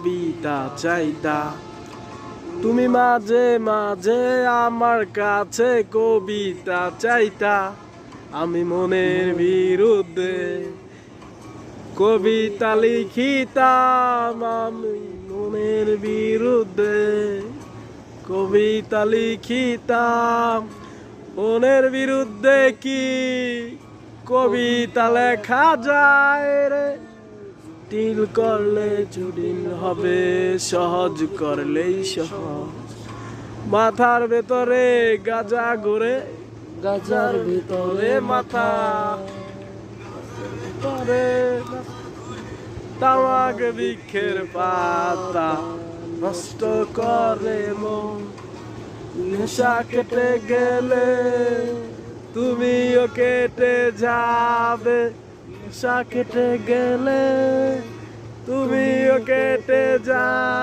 কবিতা চাইতা, তুমি মাঝে মাঝে আমার কাছে কবিতা চাইতা, আমি মনের বিরুদ্ধে কবিতা লিখিতাম, আমি মনের বিরুদ্ধে কবিতা লিখিতাম। মনের বিরুদ্ধে কি কবিতা লেখা যায় রে, টিল করলে জুড়িন হবে, সহজ করলেই সহজ। মাথার ভেতরে গাজা ঘুরে, গাজার ভিতরে মাথা, তামাক বৃক্ষের পাতা নষ্ট করে মন। নেশা কেটে গেলে তুমিও কেটে যাবে, নেশা কেটে গেলে তুমিও কেটে যাবে।